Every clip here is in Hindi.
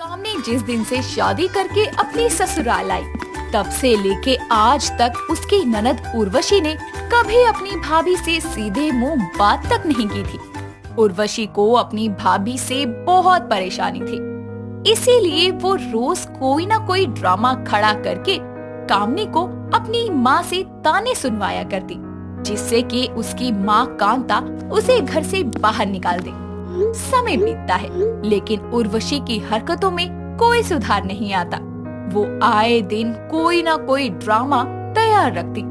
कामनी जिस दिन से शादी करके अपनी ससुराल आई, तब से लेके आज तक उसकी ननद उर्वशी ने कभी अपनी भाभी से सीधे मुंह बात तक नहीं की थी। उर्वशी को अपनी भाभी से बहुत परेशानी थी, इसीलिए वो रोज कोई ना कोई ड्रामा खड़ा करके कामनी को अपनी माँ से ताने सुनवाया करती, जिससे कि उसकी माँ कांता उसे घर से बाहर निकाल दे। समय बीतता है, लेकिन उर्वशी की हरकतों में कोई सुधार नहीं आता। वो आए दिन कोई ना कोई ड्रामा तैयार रखती।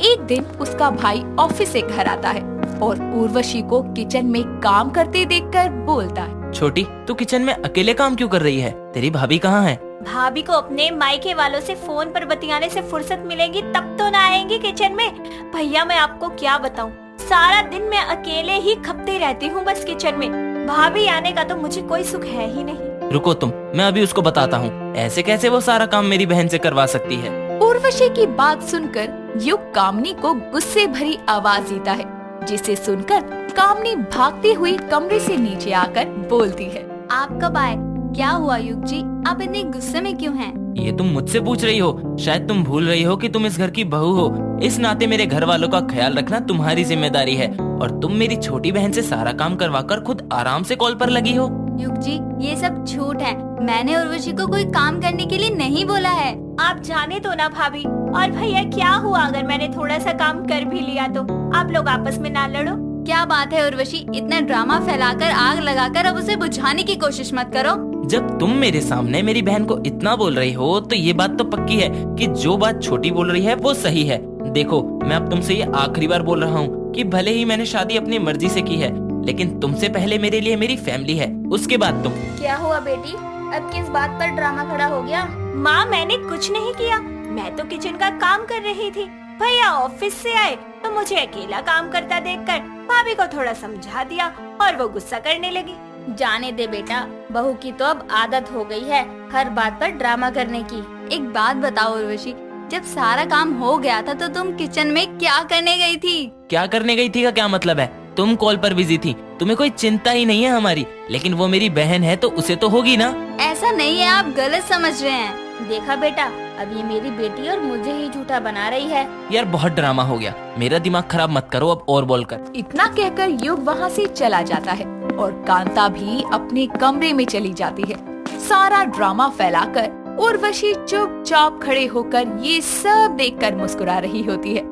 एक दिन उसका भाई ऑफिस से घर आता है और उर्वशी को किचन में काम करते देखकर बोलता है, छोटी, तू किचन में अकेले काम क्यों कर रही है? तेरी भाभी कहाँ है? भाभी को अपने मायके वालों से फोन पर बतियाने से फुर्सत मिलेगी तब तो ना आएंगी किचन में। भैया मैं आपको क्या बताऊं, सारा दिन मैं अकेले ही खपती रहती हूँ बस किचन में। भाभी आने का तो मुझे कोई सुख है ही नहीं। रुको तुम, मैं अभी उसको बताता हूँ। ऐसे कैसे वो सारा काम मेरी बहन से करवा सकती है? उर्वशी की बात सुनकर युग कामनी को गुस्से भरी आवाज देता है, जिसे सुनकर कामनी भागती हुई कमरे से नीचे आकर बोलती है, आप कब आए? क्या हुआ युग जी, आप इतने गुस्से में क्यों हैं? ये तुम मुझसे पूछ रही हो? शायद तुम भूल रही हो कि तुम इस घर की बहू हो। इस नाते मेरे घर वालों का ख्याल रखना तुम्हारी जिम्मेदारी है, और तुम मेरी छोटी बहन से सारा काम करवाकर खुद आराम से कॉल पर लगी हो। युग जी, ये सब झूठ है। मैंने उर्वशी को कोई काम करने के लिए नहीं बोला है। आप जाने तो ना भाभी। और भैया क्या हुआ अगर मैंने थोड़ा सा काम कर भी लिया तो? आप लोग आपस में ना लड़ो। क्या बात है उर्वशी, इतना ड्रामा फैलाकर आग लगाकर अब उसे बुझाने की कोशिश मत करो। जब तुम मेरे सामने मेरी बहन को इतना बोल रही हो तो ये बात तो पक्की है कि जो बात छोटी बोल रही है वो सही है। देखो, मैं अब तुमसे ये आखिरी बार बोल रहा हूँ कि भले ही मैंने शादी अपनी मर्जी से की है, लेकिन तुमसे पहले मेरे लिए मेरी फैमिली है, उसके बाद तुम। क्या हुआ बेटी, अब किस बात पर ड्रामा खड़ा हो गया? माँ, मैंने कुछ नहीं किया, मैं तो किचन का काम कर रही थी। भैया ऑफिस से आए तो मुझे अकेला काम करता देखकर भाभी को थोड़ा समझा दिया और वो गुस्सा करने लगी। जाने दे बेटा, बहू की तो अब आदत हो गई है हर बात पर ड्रामा करने की। एक बात बताओ उर्वशी, जब सारा काम हो गया था तो तुम किचन में क्या करने गई थी? क्या करने गई थी का क्या मतलब है? तुम कॉल पर बिजी थी, तुम्हें कोई चिंता ही नहीं है हमारी। लेकिन वो मेरी बहन है तो उसे तो होगी ना। ऐसा नहीं है, आप गलत समझ रहे हैं। देखा बेटा, अब ये मेरी बेटी और मुझे ही झूठा बना रही है। यार बहुत ड्रामा हो गया, मेरा दिमाग खराब मत करो अब और बोलकर। इतना कहकर युग वहाँ से चला जाता है और कांता भी अपने कमरे में चली जाती है। सारा ड्रामा फैलाकर उर्वशी चुपचाप खड़े होकर ये सब देखकर मुस्कुरा रही होती है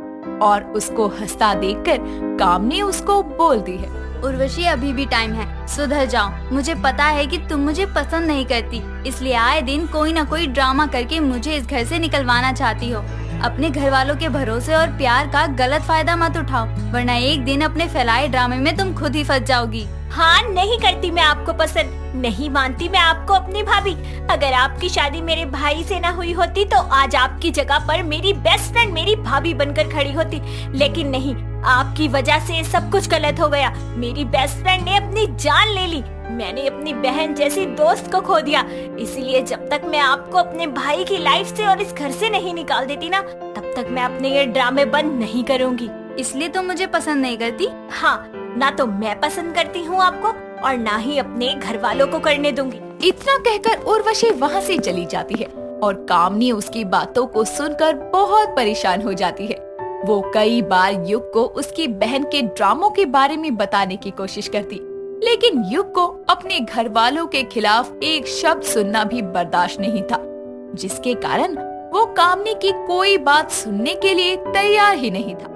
और उसको हंसता देखकर कामनी उसको बोलती है, उर्वशी अभी भी टाइम है, सुधर जाओ। मुझे पता है कि तुम मुझे पसंद नहीं करती, इसलिए आए दिन कोई न कोई ड्रामा करके मुझे इस घर से निकलवाना चाहती हो। अपने घर वालों के भरोसे और प्यार का गलत फायदा मत उठाओ, वरना एक दिन अपने फैलाए ड्रामे में तुम खुद ही फंस जाओगी। हाँ, नहीं करती मैं आपको पसंद, नहीं मानती मैं आपको अपनी भाभी। अगर आपकी शादी मेरे भाई से ना हुई होती तो आज आपकी जगह पर मेरी बेस्ट फ्रेंड मेरी भाभी बनकर खड़ी होती, लेकिन नहीं, आपकी वजह से सब कुछ गलत हो गया। मेरी बेस्ट फ्रेंड ने अपनी जान ले ली, मैंने अपनी बहन जैसी दोस्त को खो दिया। इसलिए जब तक मैं आपको अपने भाई की लाइफ से और इस घर से नहीं निकाल देती ना, तब तक मैं अपने ये ड्रामे बंद नहीं करूंगी। इसलिए तुम मुझे पसंद नहीं करती? हाँ, ना तो मैं पसंद करती हूँ आपको और ना ही अपने घर वालों को करने दूंगी। इतना कहकर उर्वशी वहाँ से चली जाती है और कामनी उसकी बातों को सुनकर बहुत परेशान हो जाती है। वो कई बार युग को उसकी बहन के ड्रामों के बारे में बताने की कोशिश करती, लेकिन युग को अपने घर वालों के खिलाफ एक शब्द सुनना भी बर्दाश्त नहीं था, जिसके कारण वो कामनी की कोई बात सुनने के लिए तैयार ही नहीं था।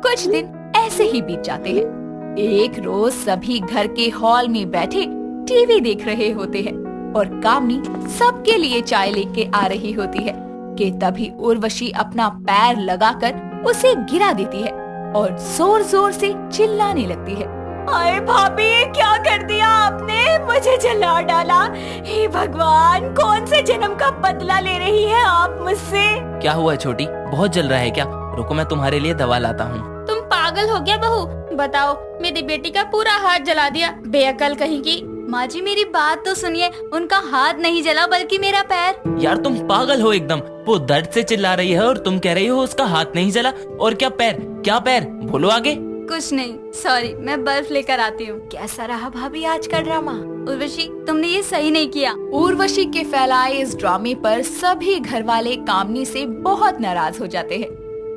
कुछ दिन ऐसे ही बीत जाते हैं। एक रोज सभी घर के हॉल में बैठे टीवी देख रहे होते हैं और कामनी सबके लिए चाय लेके आ रही होती है कि तभी उर्वशी अपना पैर लगाकर उसे गिरा देती है और जोर जोर से चिल्लाने लगती है, अरे भाभी, क्या कर दिया आपने? मुझे जला डाला। हे भगवान, कौन से जन्म का बदला ले रही है आप मुझसे? क्या हुआ है छोटी, बहुत जल रहा है क्या? रुको मैं तुम्हारे लिए दवा लाता हूँ। तुम पागल हो गया बहू? बताओ, मेरी बेटी का पूरा हाथ जला दिया, बेअकल कहीं की। माँ जी मेरी बात तो सुनिए, उनका हाथ नहीं जला बल्कि मेरा पैर। यार तुम पागल हो एकदम, वो दर्द से चिल्ला रही है और तुम कह रही हो उसका हाथ नहीं जला। और क्या पैर, क्या पैर, बोलो आगे। कुछ नहीं, सॉरी, मैं बर्फ लेकर आती हूँ। कैसा रहा भाभी आज का ड्रामा? उर्वशी, तुमने ये सही नहीं किया। उर्वशी के फैलाए इस ड्रामे पर सभी घर वाले कामनी से बहुत नाराज हो जाते हैं।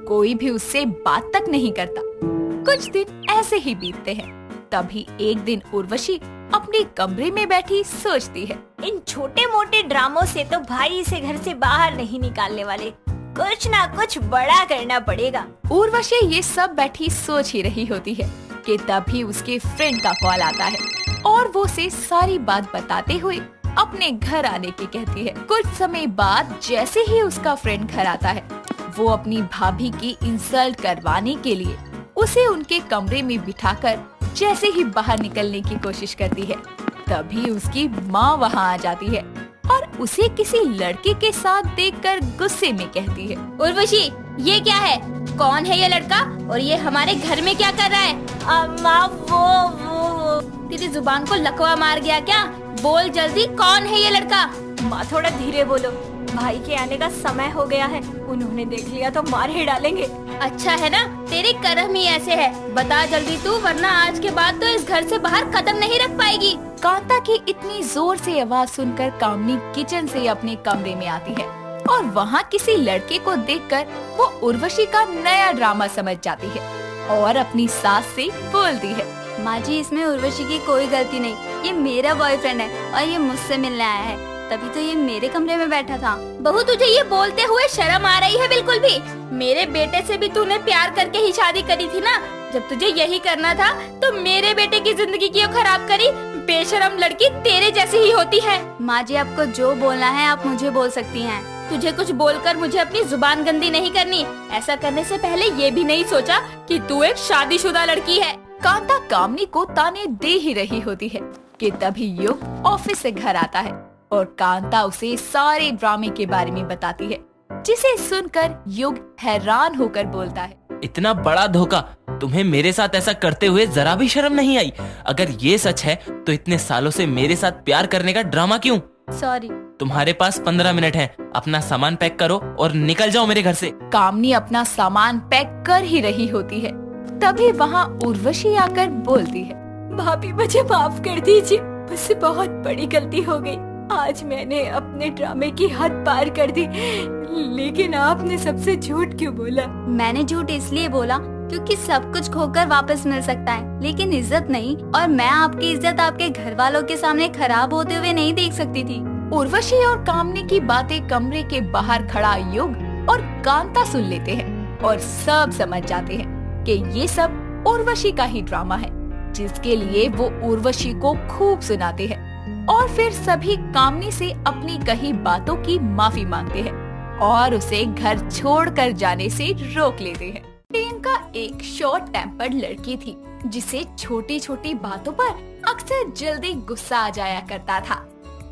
कोई भी उससे बात तक नहीं करता। कुछ दिन ऐसे ही बीतते हैं। तभी एक दिन उर्वशी अपने कमरे में बैठी सोचती है, इन छोटे मोटे ड्रामों से तो भाई इसे घर से बाहर नहीं निकालने वाले, कुछ ना कुछ बड़ा करना पड़ेगा। उर्वशी ये सब बैठी सोच ही रही होती है कि तभी उसके फ्रेंड का कॉल आता है और वो उसे सारी बात बताते हुए अपने घर आने की कहती है। कुछ समय बाद जैसे ही उसका फ्रेंड घर आता है, वो अपनी भाभी की इंसल्ट करवाने के लिए उसे उनके कमरे में बिठाकर जैसे ही बाहर निकलने की कोशिश करती है, तभी उसकी माँ वहाँ आ जाती है और उसे किसी लड़के के साथ देखकर गुस्से में कहती है, उर्वशी, ये क्या है? कौन है ये लड़का और ये हमारे घर में क्या कर रहा है? माँ वो तेरी जुबान को लकवा मार गया क्या? बोल जल्दी, कौन है ये लड़का? माँ थोड़ा धीरे बोलो, भाई के आने का समय हो गया है, उन्होंने देख लिया तो मार ही डालेंगे। अच्छा है ना, तेरे कर्म ही ऐसे है। बता जल्दी तू, वरना आज के बाद तो इस घर से बाहर कदम नहीं रख पाएगी। कांता की इतनी जोर से आवाज सुनकर कामनी किचन से अपने कमरे में आती है और वहाँ किसी लड़के को देखकर वो उर्वशी का नया ड्रामा समझ जाती है और अपनी सास से बोलती है, माँ जी, इसमें उर्वशी की कोई गलती नहीं। ये मेरा बॉयफ्रेंड है और ये मुझसे मिलने आया है, तभी तो ये मेरे कमरे में बैठा था। बहू, तुझे ये बोलते हुए शर्म आ रही है बिल्कुल भी? मेरे बेटे से भी तूने प्यार करके ही शादी करी थी ना? जब तुझे यही करना था तो मेरे बेटे की जिंदगी क्यों खराब करी? बेशरम लड़की तेरे जैसी ही होती है। माँ जी, आपको जो बोलना है आप मुझे बोल सकती हैं। तुझे कुछ बोलकर मुझे अपनी जुबान गंदी नहीं करनी। ऐसा करने से पहले ये भी नहीं सोचा कि तू एक शादीशुदा लड़की है। कांता कामनी को ताने दे ही रही होती है कि तभी युग ऑफिस से घर आता है और कांता उसे सारे ड्रामे के बारे में बताती है, जिसे सुनकर युग हैरान होकर बोलता है, इतना बड़ा धोखा! तुम्हें मेरे साथ ऐसा करते हुए जरा भी शर्म नहीं आई? अगर ये सच है तो इतने सालों से मेरे साथ प्यार करने का ड्रामा क्यों? सॉरी। तुम्हारे पास 15 मिनट हैं, अपना सामान पैक करो और निकल जाओ मेरे घर से। कामनी अपना सामान पैक कर ही रही होती है, तभी वहाँ उर्वशी आकर बोलती है, भाभी मुझे माफ कर दीजिए, मुझसे बहुत बड़ी गलती हो गई। आज मैंने अपने ड्रामे की हद पार कर दी, लेकिन आपने सबसे झूठ क्यों बोला? मैंने झूठ इसलिए बोला क्योंकि सब कुछ खोकर वापस मिल सकता है, लेकिन इज्जत नहीं। और मैं आपकी इज्जत आपके घर वालों के सामने खराब होते हुए नहीं देख सकती थी। उर्वशी और कामनी की बातें कमरे के बाहर खड़ा युग और कांता सुन लेते हैं और सब समझ जाते हैं कि ये सब उर्वशी का ही ड्रामा है, जिसके लिए वो उर्वशी को खूब सुनाते हैं और फिर सभी कामनी से अपनी कही बातों की माफी मांगते हैं और उसे घर छोड़कर जाने से रोक लेते हैं। प्रियंका एक शॉर्ट टेम्पर्ड लड़की थी, जिसे छोटी छोटी बातों पर अक्सर जल्दी गुस्सा आ जाया करता था।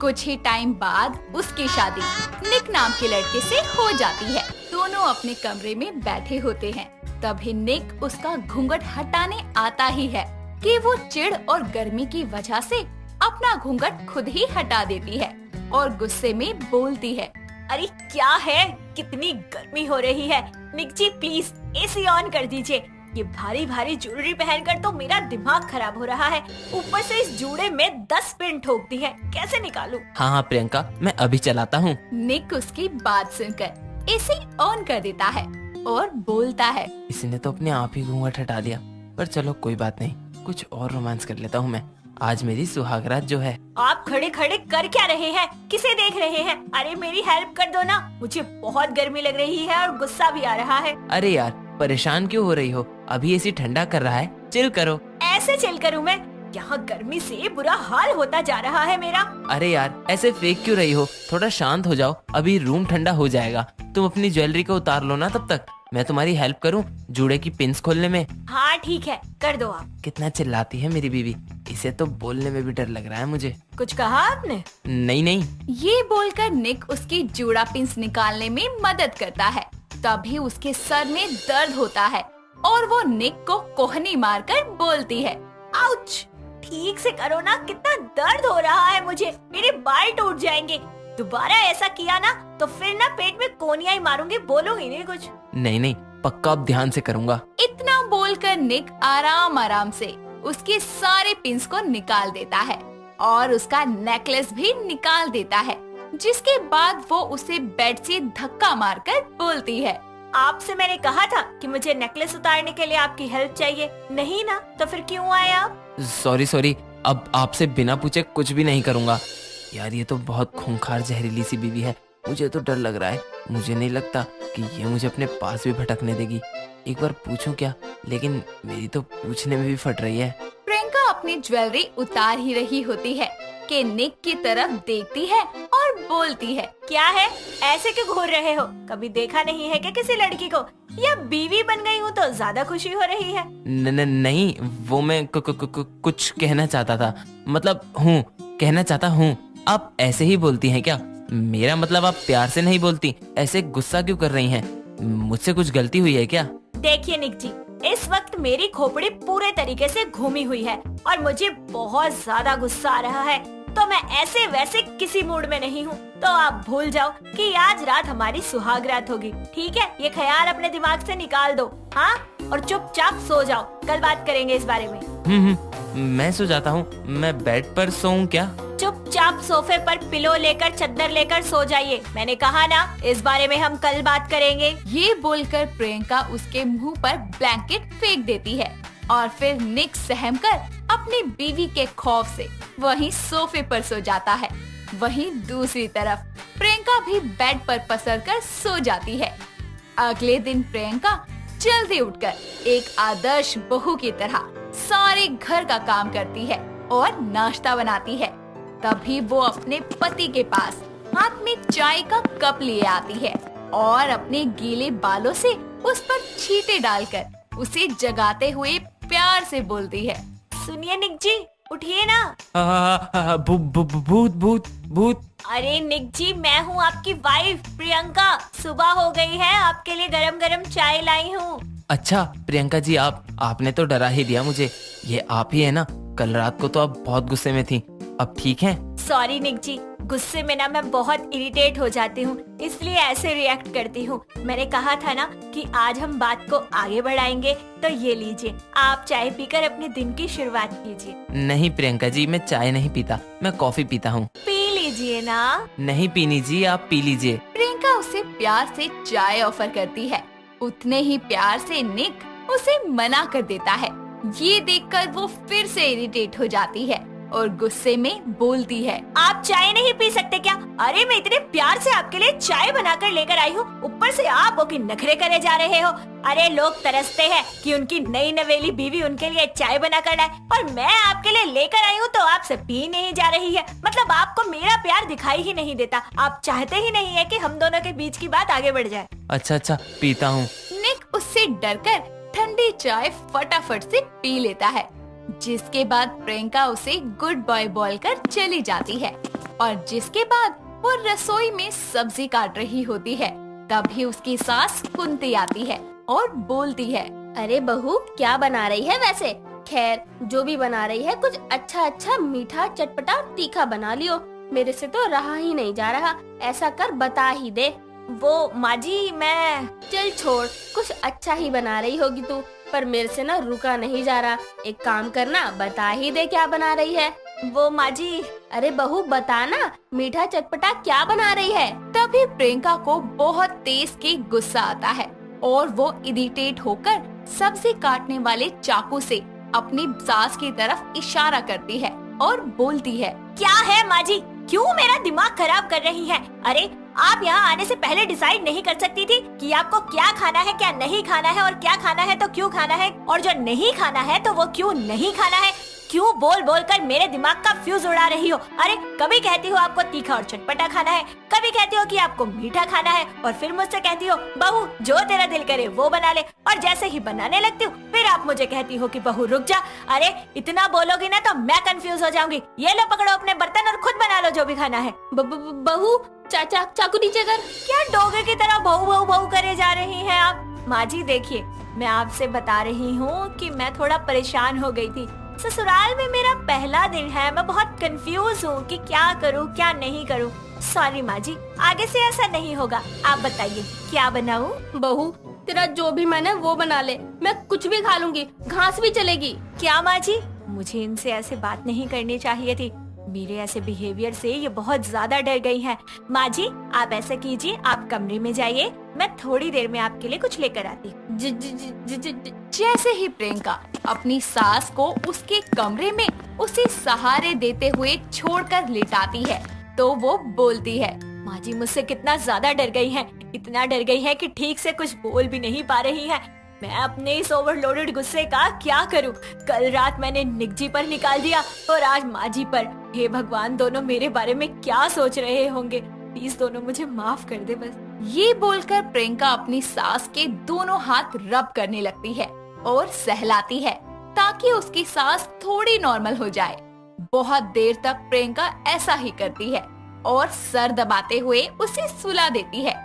कुछ ही टाइम बाद उसकी शादी निक नाम के लड़के से हो जाती है। दोनों अपने कमरे में बैठे होते हैं, तभी निक उसका घूंघट हटाने आता ही है कि वो चिढ़ और गर्मी की वजह से अपना घूंघट खुद ही हटा देती है और गुस्से में बोलती है, अरे क्या है, कितनी गर्मी हो रही है। निक जी प्लीज एसी ऑन कर दीजिए। ये भारी भारी ज्वेलरी पहनकर तो मेरा दिमाग खराब हो रहा है, ऊपर से इस जूड़े में 10 पिन ठोक दी है, कैसे निकालूं? हाँ प्रियंका, मैं अभी चलाता हूँ। निक उसकी बात सुनकर एसी ऑन कर देता है और बोलता है, इसने तो अपने आप ही घूंघट हटा दिया, पर चलो कोई बात नहीं, कुछ और रोमांस कर लेता हूँ मैं। आज मेरी सुहागरात जो है। आप खड़े खड़े कर क्या रहे हैं? किसे देख रहे हैं? अरे मेरी हेल्प कर दो ना, मुझे बहुत गर्मी लग रही है और गुस्सा भी आ रहा है। अरे यार, परेशान क्यों हो रही हो? अभी एसी ठंडा कर रहा है, चिल करो। ऐसे चिल करूँ मैं? यहाँ गर्मी से बुरा हाल होता जा रहा है मेरा। अरे यार, ऐसे फेंक क्यों रही हो? थोड़ा शांत हो जाओ, अभी रूम ठंडा हो जाएगा। तुम अपनी ज्वेलरी को उतार लो ना, तब तक मैं तुम्हारी हेल्प करूं जूड़े की पिन्स खोलने में। हाँ ठीक है, कर दो आप। कितना चिल्लाती है मेरी बीवी, इसे तो बोलने में भी डर लग रहा है मुझे। कुछ कहा आपने? नहीं नहीं। ये बोलकर निक उसकी जूड़ा पिन्स निकालने में मदद करता है। तभी उसके सर में दर्द होता है और वो निक को कोहनी मारकर बोलती है, आउच! ठीक से करो ना, कितना दर्द हो रहा है मुझे, मेरे बाल टूट जाएंगे। दोबारा ऐसा किया ना तो फिर ना पेट में कोनिया ही मारूंगी, बोलूंगी नहीं कुछ। नहीं नहीं, पक्का अब ध्यान से करूंगा। इतना बोलकर निक आराम आराम से उसके सारे पिन्स को निकाल देता है और उसका नेकलेस भी निकाल देता है, जिसके बाद वो उसे बेड से धक्का मारकर बोलती है, आपसे मैंने कहा था कि मुझे नेकलेस उतारने के लिए आपकी हेल्प चाहिए, नहीं ना? तो फिर क्यों आए आप? सॉरी, अब आपसे बिना पूछे कुछ भी नहीं करूँगा। यार ये तो बहुत खूंखार जहरीली सी बीवी है, मुझे तो डर लग रहा है। मुझे नहीं लगता कि ये मुझे अपने पास भी भटकने देगी। एक बार पूछूं क्या, लेकिन मेरी तो पूछने में भी फट रही है। प्रियंका अपनी ज्वेलरी उतार ही रही होती है कि निक की तरफ देखती है और बोलती है, क्या है, ऐसे क्यों घूर रहे हो? कभी देखा नहीं है क्या किसी लड़की को? या बीवी बन गई हूँ तो ज्यादा खुशी हो रही है? नहीं, वो मैं कुछ कहना चाहता था। मतलब कहना चाहता हूँ। आप ऐसे ही बोलती हैं क्या? मेरा मतलब आप प्यार से नहीं बोलती, ऐसे गुस्सा क्यों कर रही हैं? मुझसे कुछ गलती हुई है क्या? देखिए निक जी, इस वक्त मेरी खोपड़ी पूरे तरीके से घूमी हुई है और मुझे बहुत ज्यादा गुस्सा आ रहा है, तो मैं ऐसे वैसे किसी मूड में नहीं हूँ। तो आप भूल जाओ कि आज रात हमारी सुहाग रात होगी, ठीक है? ये ख्याल अपने दिमाग से निकाल दो, हाँ? और चुपचाप सो जाओ, कल बात करेंगे इस बारे में। मैं सो जाता हूँ। मैं बेड पर सोऊं क्या? चुपचाप सोफे पर पिलो लेकर, चद्दर लेकर सो जाइए। मैंने कहा ना, इस बारे में हम कल बात करेंगे। ये बोलकर प्रियंका उसके मुंह पर ब्लैंकेट फेंक देती है और फिर निक सहमकर अपनी बीवी के खौफ से वहीं सोफे पर सो जाता है। वहीं दूसरी तरफ प्रियंका भी बेड पर पसरकर सो जाती है। अगले दिन प्रियंका जल्दी उठकर एक आदर्श बहू की तरह सारे घर का काम करती है और नाश्ता बनाती है। तभी वो अपने पति के पास हाथ में चाय का कप लिए आती है और अपने गीले बालों से उस पर छींटे डालकर उसे जगाते हुए प्यार से बोलती है, सुनिए निक जी, उठिए ना। भूत। अरे निक जी, मैं हूँ आपकी वाइफ प्रियंका। सुबह हो गई है, आपके लिए गरम गरम चाय लाई हूँ। अच्छा प्रियंका जी, आपने तो डरा ही दिया मुझे। ये आप ही है ना? कल रात को तो आप बहुत गुस्से में थी, अब ठीक हैं? सॉरी निक जी, गुस्से में ना मैं बहुत इरिटेट हो जाती हूँ, इसलिए ऐसे रिएक्ट करती हूँ। मैंने कहा था ना कि आज हम बात को आगे बढ़ाएंगे, तो ये लीजिए, आप चाय पीकर अपने दिन की शुरुआत कीजिए। नहीं प्रियंका जी, मैं चाय नहीं पीता, मैं कॉफी पीता हूँ। पी लीजिए ना। नहीं पीनी जी, आप पी लीजिए। प्रियंका उसे प्यार से चाय ऑफर करती है। उतने ही प्यार से निक उसे मना कर देता है। ये देखकर वो फिर से इरिटेट हो जाती है और गुस्से में बोलती है, आप चाय नहीं पी सकते क्या? अरे मैं इतने प्यार से आपके लिए चाय बनाकर लेकर आई हूँ, ऊपर से आप की नखरे करे जा रहे हो। अरे लोग तरसते हैं कि उनकी नई नवेली बीवी उनके लिए चाय बना कर लाए, और मैं आपके लिए लेकर आई हूँ तो आपसे पी नहीं जा रही है। मतलब आपको मेरा प्यार दिखाई ही नहीं देता, आप चाहते ही नहीं है कि हम दोनों के बीच की बात आगे बढ़ जाए। अच्छा, पीता हूँ। निक उससे डरकर ठंडी चाय फटाफट से पी लेता है, जिसके बाद प्रियंका उसे गुड बॉय बोलकर चली जाती है और जिसके बाद वो रसोई में सब्जी काट रही होती है। तभी उसकी सास कुंती आती है और बोलती है, अरे बहू, क्या बना रही है वैसे? खैर, जो भी बना रही है कुछ अच्छा मीठा चटपटा तीखा बना लियो, मेरे से तो रहा ही नहीं जा रहा। ऐसा कर, बता ही दे। वो माँ जी, मैं... चल छोड़, कुछ अच्छा ही बना रही होगी तू, पर मेरे से ना रुका नहीं जा रहा। एक काम करना, बता ही दे क्या बना रही है। वो माँ जी... अरे बहू, बताना, मीठा चटपटा क्या बना रही है? तभी प्रियंका को बहुत तेज की गुस्सा आता है और वो इरिटेट होकर सब्जी काटने वाले चाकू से अपनी सास की तरफ इशारा करती है और बोलती है, क्या है माँ जी, क्यों मेरा दिमाग खराब कर रही है? अरे आप यहाँ आने से पहले डिसाइड नहीं कर सकती थी कि आपको क्या खाना है, क्या नहीं खाना है, और क्या खाना है तो क्यों खाना है, और जो नहीं खाना है तो वो क्यों नहीं खाना है? क्यों बोल बोल कर मेरे दिमाग का फ्यूज उड़ा रही हो? अरे कभी कहती हो आपको तीखा और चटपटा खाना है, कभी कहती हो कि आपको मीठा खाना है, और फिर मुझसे कहती हो बहू जो तेरा दिल करे वो बना ले, और जैसे ही बनाने लगती हूँ फिर आप मुझे कहती हो कि बहू रुक जा। अरे इतना बोलोगी ना तो मैं कंफ्यूज हो जाऊंगी। ये लो पकड़ो अपने बर्तन और खुद बना लो जो भी खाना है। बहू, चाकू नीचे कर। क्या डोगे की तरह बहू बहू बहू करे जा रही हैं आप? माँ जी देखिए, मैं आपसे बता रही हूँ कि मैं थोड़ा परेशान हो गई थी। ससुराल में मेरा पहला दिन है, मैं बहुत कंफ्यूज हूँ कि क्या करूँ क्या नहीं करूँ। सॉरी माँ जी, आगे से ऐसा नहीं होगा। आप बताइए क्या बनाऊँ? बहू, तेरा जो भी मन है वो बना ले, मैं कुछ भी खा लूंगी, घास भी चलेगी। क्या माँ जी, मुझे इनसे ऐसे बात नहीं करनी चाहिए थी। मेरे ऐसे बिहेवियर से ये बहुत ज्यादा डर गई हैं। माँ जी आप ऐसा कीजिए, आप कमरे में जाइए, मैं थोड़ी देर में आपके लिए कुछ लेकर आती हूँ। जैसे ही प्रियंका अपनी सास को उसके कमरे में उसे सहारे देते हुए छोड़कर लिटाती है तो वो बोलती है, माँ जी मुझसे कितना ज्यादा डर गई हैं, इतना डर गई हैं कि ठीक से कुछ बोल भी नहीं पा रही हैं। मैं अपने इस ओवरलोडेड गुस्से का क्या करूं? कल रात मैंने निक जी पर निकाल दिया और आज माँ जी पर। हे भगवान, दोनों मेरे बारे में क्या सोच रहे होंगे? प्लीज दोनों मुझे माफ कर दे बस। ये बोलकर प्रियंका अपनी सास के दोनों हाथ रब करने लगती है और सहलाती है ताकि उसकी सांस थोड़ी नॉर्मल हो जाए। बहुत देर तक प्रियंका ऐसा ही करती है और सर दबाते हुए उसे सुला देती है।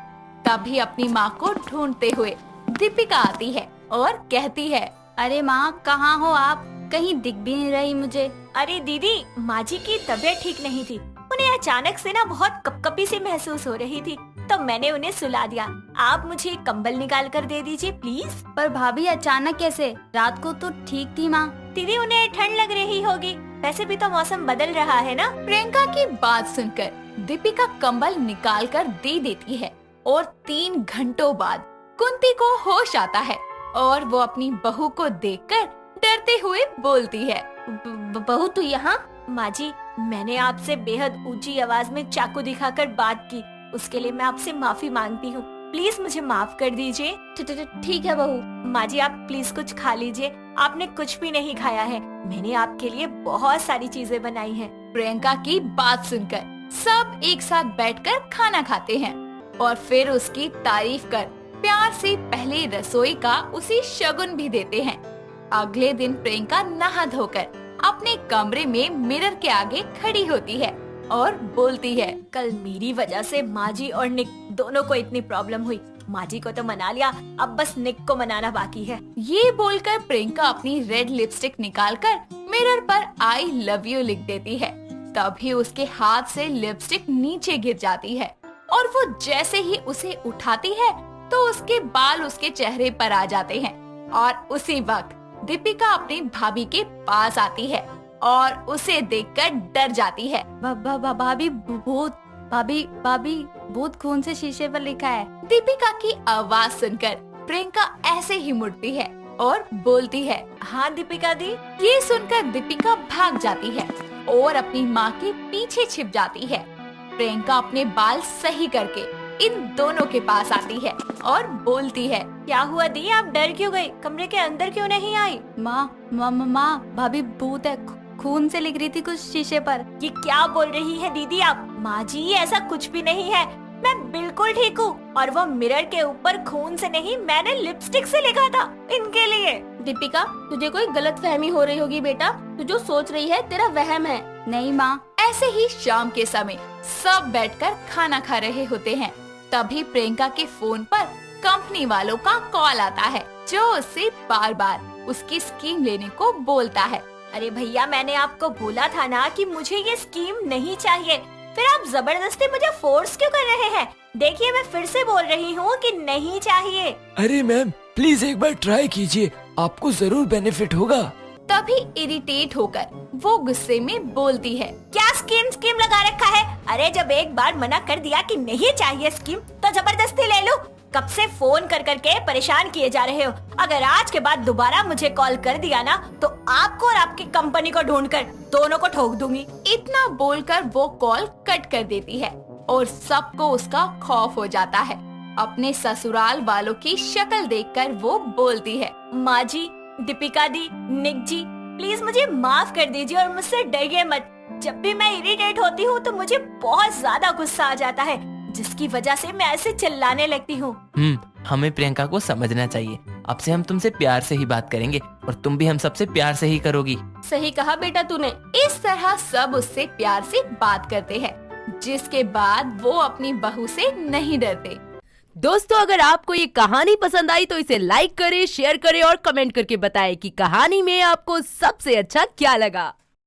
तभी अपनी माँ को ढूंढते हुए दीपिका आती है और कहती है, अरे माँ कहाँ हो आप? कहीं दिख भी नहीं रही मुझे। अरे दीदी, माँ जी की तबीयत ठीक नहीं थी, उन्हें अचानक से ना बहुत कपकपी सी महसूस हो रही थी, तो मैंने उन्हें सुला दिया। आप मुझे कंबल निकाल कर दे दीजिए प्लीज। पर भाभी अचानक कैसे? रात को तो ठीक थी माँ। दीदी उन्हें ठंड लग रही होगी, वैसे भी तो मौसम बदल रहा है ना। प्रियंका की बात सुनकर दीपिका कंबल निकाल कर दे देती है और 3 घंटों बाद कुंती को होश आता है और वो अपनी बहू को देखकर डरते हुए बोलती है, बहू तू यहाँ? माँ जी मैंने आपसे बेहद ऊंची आवाज में चाकू दिखाकर बात की, उसके लिए मैं आपसे माफी मांगती हूँ, प्लीज मुझे माफ कर दीजिए। ठीक है बहू। माँ जी आप प्लीज कुछ खा लीजिए, आपने कुछ भी नहीं खाया है, मैंने आपके लिए बहुत सारी चीजें बनाई हैं। प्रियंका की बात सुनकर सब एक साथ बैठकर खाना खाते हैं और फिर उसकी तारीफ कर प्यार से पहले रसोई का उसे शगुन भी देते हैं। अगले दिन प्रियंका नहा धोकर अपने कमरे में मिरर के आगे खड़ी होती है और बोलती है, कल मेरी वजह से माँ जी और निक दोनों को इतनी प्रॉब्लम हुई, माँ जी को तो मना लिया, अब बस निक को मनाना बाकी है। ये बोलकर प्रियंका अपनी रेड लिपस्टिक निकालकर मिरर पर आई लव यू लिख देती है। तभी उसके हाथ से लिपस्टिक नीचे गिर जाती है और वो जैसे ही उसे उठाती है तो उसके बाल उसके चेहरे पर आ जाते हैं और उसी वक्त दीपिका अपनी भाभी के पास आती है और उसे देखकर डर जाती है। भाभी भूत, भाभी भूत खून से शीशे पर लिखा है। दीपिका की आवाज सुनकर प्रियंका ऐसे ही मुड़ती है और बोलती है, हाँ दीपिका दी। ये सुनकर दीपिका भाग जाती है और अपनी माँ के पीछे छिप जाती है। प्रियंका अपने बाल सही करके इन दोनों के पास आती है और बोलती है, क्या हुआ दी, आप डर क्यों गई? कमरे के अंदर क्यों नहीं आई? माँ भाभी भूत है, खून से लिख रही थी कुछ शीशे पर। ये क्या बोल रही है दीदी आप? माँ जी ऐसा कुछ भी नहीं है, मैं बिल्कुल ठीक हूँ और वो मिरर के ऊपर खून से नहीं, मैंने लिपस्टिक से लिखा था इनके लिए। दीपिका तुझे कोई गलतफहमी हो रही होगी बेटा, तू जो सोच रही है तेरा वहम है। नहीं माँ। ऐसे ही शाम के समय सब बैठकर खाना खा रहे होते हैं। तभी प्रियंका के फोन पर कंपनी वालों का कॉल आता है जो उससे बार बार उसकी स्कीम लेने को बोलता है। अरे भैया मैंने आपको बोला था ना कि मुझे ये स्कीम नहीं चाहिए, फिर आप जबरदस्ती मुझे फोर्स क्यों कर रहे हैं? देखिए मैं फिर से बोल रही हूँ कि नहीं चाहिए। अरे मैम प्लीज एक बार ट्राई कीजिए, आपको जरूर बेनिफिट होगा। तभी इरिटेट होकर वो गुस्से में बोलती है, क्या स्कीम लगा रखा है? अरे जब एक बार मना कर दिया कि नहीं चाहिए स्कीम तो जबरदस्ती ले लो। कब से फोन कर करके परेशान किए जा रहे हो, अगर आज के बाद दोबारा मुझे कॉल कर दिया ना तो आपको और आपकी कंपनी को ढूंढकर दोनों को ठोक दूंगी। इतना बोलकर वो कॉल कट कर देती है और सबको उसका खौफ हो जाता है। अपने ससुराल वालों की शक्ल देखकर वो बोलती है, माँ जी, दीपिका दी, निक जी, प्लीज मुझे माफ कर दीजिए और मुझसे डरिए मत। जब भी मैं इरिटेट होती हूँ तो मुझे बहुत ज्यादा गुस्सा आ जाता है, जिसकी वजह से मैं ऐसे चिल्लाने लगती हूँ। हमें प्रियंका को समझना चाहिए। अब से हम तुमसे प्यार से ही बात करेंगे और तुम भी हम सबसे प्यार से ही करोगी। सही कहा बेटा तूने। इस तरह सब उससे प्यार से बात करते हैं, जिसके बाद वो अपनी बहू से नहीं डरते। दोस्तों अगर आपको ये कहानी पसंद आई तो इसे लाइक करें, शेयर करें और कमेंट करके बताएं कि कहानी में आपको सबसे अच्छा क्या लगा।